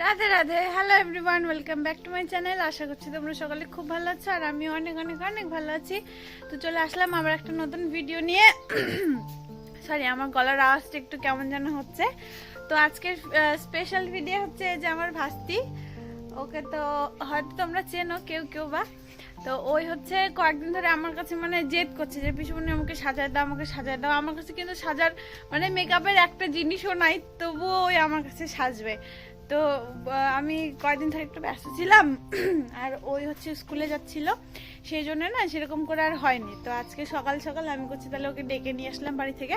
Radhe Radhe. Hello everyone, welcome back to my channel. আশা করছি তোমরা সকালে খুব ভালো আছো আর আমি অনেক অনেক অনেক ভালো আছি। তো চলে আসলাম আবার একটা নতুন ভিডিও নিয়ে। সরি, আমার গলার আওয়াজটা একটু কেমন যেন হচ্ছে। তো আজকের স্পেশাল ভিডিও হচ্ছে যে আমার ভাস্তি, ওকে তো হয়তো তোমরা চেনো কেউ কেউ বা। তো ওই হচ্ছে কয়েকদিন ধরে আমার কাছে মানে জেদ করছে যে পিসুমনি আমাকে সাজায় দাও, আমাকে সাজায় দাও। আমার কাছে কিন্তু সাজার মানে মেকআপের একটা জিনিসও নাই, তবুও ওই আমার কাছে সাজবে। তো আমি কয়েকদিন ধরে একটু ব্যস্ত ছিলাম আর ওই হচ্ছে স্কুলে যাচ্ছিল, সেই জন্য না সেরকম করে আর হয়নি। তো আজকে সকাল সকাল আমি করছি তাহলে ওকে ডেকে নিয়ে আসলাম বাড়ি থেকে।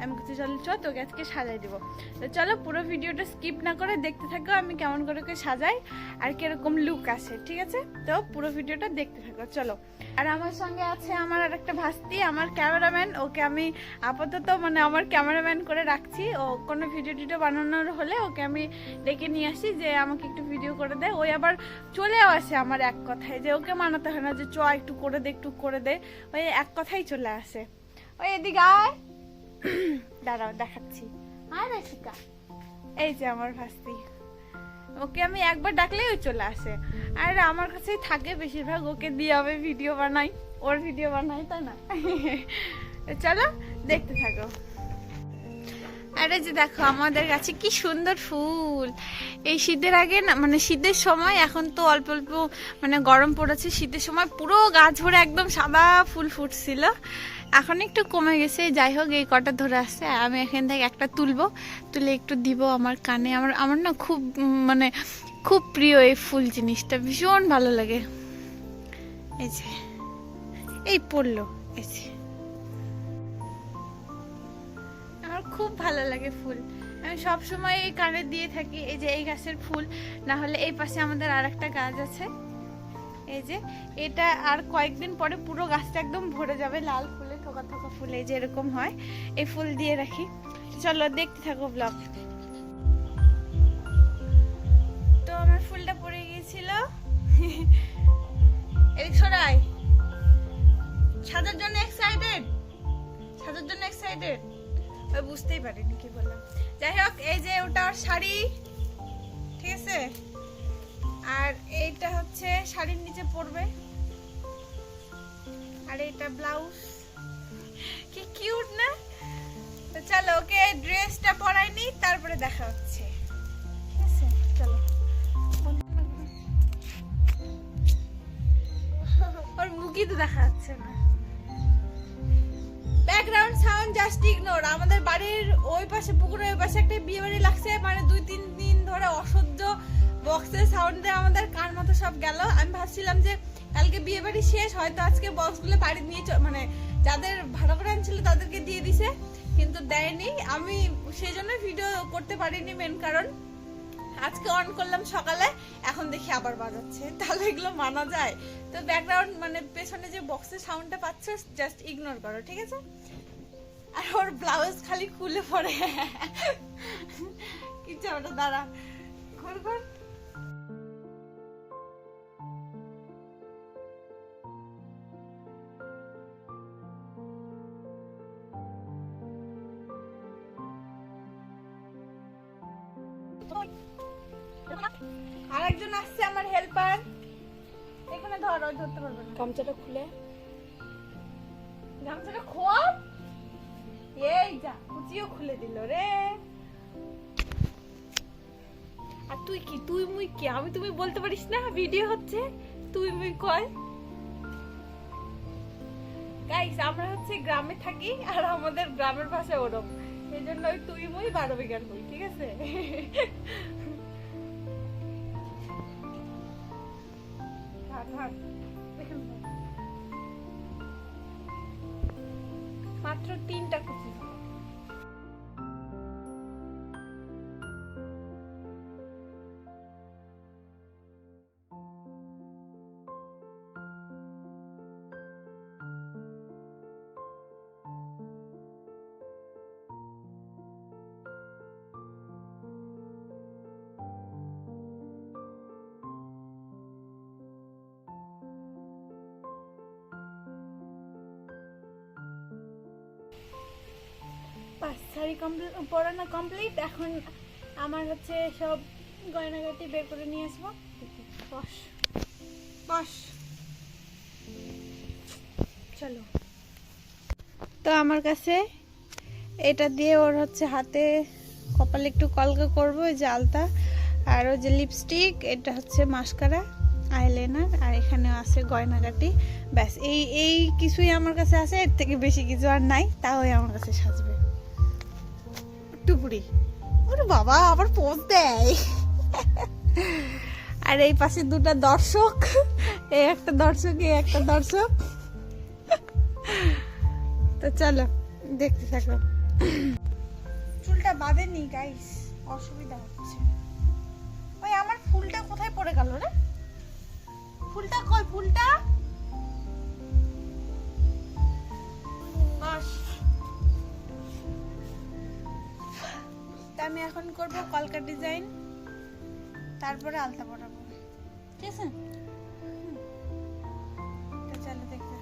আমি করছি চলো চ তোকে আজকে সাজাই দিব। তো চলো পুরো ভিডিওটা স্কিপ না করে দেখতে থাকো আমি কেমন করে ওকে সাজাই আর কিরকম লুক আসে, ঠিক আছে? তো পুরো ভিডিওটা দেখতে থাকো চলো। আর আমার সঙ্গে আছে আমার আর একটা ভাস্তি, আমার ক্যামেরাম্যান। ওকে আমি আপাতত মানে আমার ক্যামেরাম্যান করে রাখছি। ও কোনো ভিডিও টিডিও বানানোর হলে ওকে আমি ডেকে নিয়ে আসি যে আমাকে একটু ভিডিও করে দে। ওই আবার চলেও আসে আমার এক কথায়, যে ওকে মানাতে হয় না যে চ একটু করে দে একটু করে দে, ওই এক কথাই চলে আসে। ওই এদিকে আয়, দাঁড়াও দেখাচ্ছি। আয় রেশিকা, এই যে আমার ভাস্তি। ওকে আমি একবার ডাকলেই ওই চলে আসে আর আমার কাছেই থাকে বেশিরভাগ। ওকে দিয়ে আমি ভিডিও বানাই, ওর ভিডিও বানাই, তাই না? চলো দেখতে থাকো। আরে যে দেখো আমাদের কাছে কি সুন্দর ফুল। এই শীতের আগে না মানে শীতের সময়, এখন তো অল্প অল্প মানে গরম পড়েছে, শীতের সময় পুরো গাছ ভরে একদম সাদা ফুল ফুটছিল। এখন একটু কমে গেছে, যাই হোক এই কটা ধরে আসছে। আমি এখান থেকে একটা তুলবো, তুলে একটু দিব আমার কানে। আমার আমার না খুব মানে খুব প্রিয় এই ফুল জিনিসটা, ভীষণ ভালো লাগে। এই যে এই পড়লো, এই যে আমার খুব ভালো লাগে ফুল। আমি সব সময় এই কানে দিয়ে থাকি। এই যে এই গাছের ফুল, না হলে এই পাশে আমাদের আর একটা গাছ আছে, এই যে এটা আর কয়েকদিন পরে পুরো গাছটা একদম ভরে যাবে লাল ফুলে, থোকা থোকা ফুল, এই যে এরকম হয়। এই ফুল দিয়ে রাখি। চলো দেখতে থাকো ব্লগ। তো আমার ফুলটা পড়ে গিয়েছিল, এদিক সরাই। সাজার জন্য এক্সাইটেড, সাজার জন্য এক্সাইটেড। বুঝতেই পারিনি কি বললাম। যাই হোক, এই যে ওটা ওর শাড়ি, ঠিক আছে? আর এইটা হচ্ছে শাড়ির নিচে পরবে, আর এটা ব্লাউজ। কি কিউট না? তো চলো ওকে ড্রেসটা পরাইনি, তারপরে দেখা হচ্ছে, ঠিক আছে? চলো। ওর মুখই তো দেখা যাচ্ছে না। Background sound just ignore. আমাদের বাড়ির ওই পাশে, পুকুরের ওই পাশে একটা বিয়ে বাড়ি লাগছে, মানে 2-3 দিন ধরে অসহ্য বক্সের সাউন্ডে আমাদের কান মতো সব গেল। আমি ভাবছিলাম যে কালকে বিয়ে বাড়ি শেষ, হয়তো আজকে বক্সগুলো বাড়ি নিয়ে মানে যাদের ভাড়া করে আনছিল তাদেরকে দিয়ে দিছে, কিন্তু দেয়নি। আমি সেই জন্য ভিডিও করতে পারিনি, মেন কারণ আজকে অন করলাম সকালে, এখন দেখি আবার বাজাচ্ছে। তাহলে এগুলো মানা যায়? তো ব্যাকগ্রাউন্ড মানে পেছনে যে বক্সের সাউন্ডটা পাচ্ছ জাস্ট ইগনোর করো, ঠিক আছে? আর ওর ব্লাউজ খালি খুলে পড়ে। কিছু ওটা দাঁড়া, খোল খোল। আরেকজন আসছে আমার হেল্পার, এখানে ধর, ওই ধরতে পারবে না। গামছাটা খুলে, গামছাটা খোল। এই যা, কুচিও খুলে দিল রে। আর তুই কি, তুই মুই কি? আমি তুমি বলতে পারিস না? ভিডিও হচ্ছে, তুই মুই কয়। গাইস, আমরা হচ্ছে গ্রামে থাকি আর আমাদের গ্রামের ভাষা ওরম, সেই জন্য ওই তুই মুই 12 বিঘার বই, ঠিক আছে? মাত্র 3টা কুচি। শাড়ি পরানো কমপ্লিট। এখন আমার হচ্ছে সব গয়নাগাটি বের করে নিয়ে আসবো। বস বস, চলো। তো আমার কাছে এটা দিয়ে ওর হচ্ছে হাতে কপালে একটু কলকা করবো, ওই যে আলতা, আর ওই যে লিপস্টিক, এটা হচ্ছে মাস্কারা, আইলাইনার, আর এখানে আছে গয়নাগাটি। ব্যাস এই এই কিছুই আমার কাছে আছে, এর থেকে বেশি কিছু আর নাই, তাওই আমার কাছে সাজবে। টুপুরি, ওরে বাবা আবার পোজ দেয়। আর এই পাশে দুটো দর্শক, এই একটা দর্শক, এই একটা দর্শক। তো চলো দেখতে থাকো। চুলটা বাঁধেনি গাইস, অসুবিধা হচ্ছে। ওই আমার ফুলটা কোথায় পড়ে গেল রে? ফুলটা কই? ফুলটা বস। তা আমি এখন করব কলকা ডিজাইন, তারপরে আলতা পরাবো, ঠিক আছে? তো চলো দেখতে।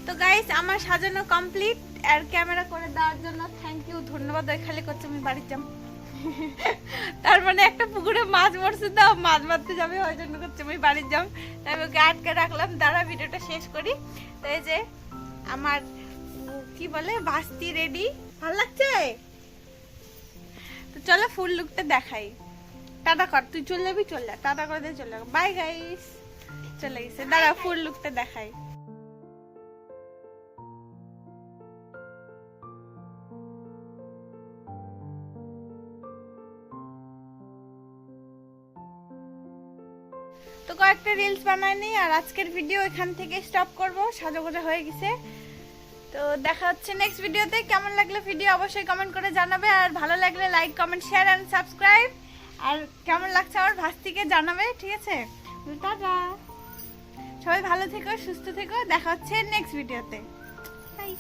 তো গাইস আমার সাজানো কমপ্লিট, আর ক্যামেরা করে দেওয়ার জন্য থ্যাংক ইউ, ধন্যবাদ। ওই খালি করছে আমি বাড়ি যাব। তার মানে একটা পুকুরে মাছ মরছে, দাও মাছ মারতে যাবে, ওই জন্য করছে আমি বাড়ি যাব। তাই ওকে আটকে রাখলাম, দাঁড়া ভিডিওটা শেষ করি। তো এই যে আমার কি বলে ভাস্তি রেডি, ভালো লাগছে। তো চলো ফুল লুকটা দেখাই। টাটা কর, তুই চলে যাবি, চল যা, টাটা করে দিয়ে চলে যা। বাই গাইস, চলে গেছে। দাঁড়া ফুল লুকটা দেখাই। তো কয়েকটা রিলস বানাইনি, আর আজকের ভিডিও এখান থেকে স্টপ করব, সাজাগোজা হয়ে গেছে। তো দেখা হচ্ছে নেক্সট ভিডিওতে। কেমন লাগলো ভিডিও অবশ্যই কমেন্ট করে জানাবে, আর ভালো লাগলে like comment share and subscribe. আর কেমন লাগছে আমার ভাস্তিকে জানাবে, ঠিক আছে। টাটা, সবাই ভালো থেকো, সুস্থ থেকো, দেখা হচ্ছে নেক্সট ভিডিওতে। বাই।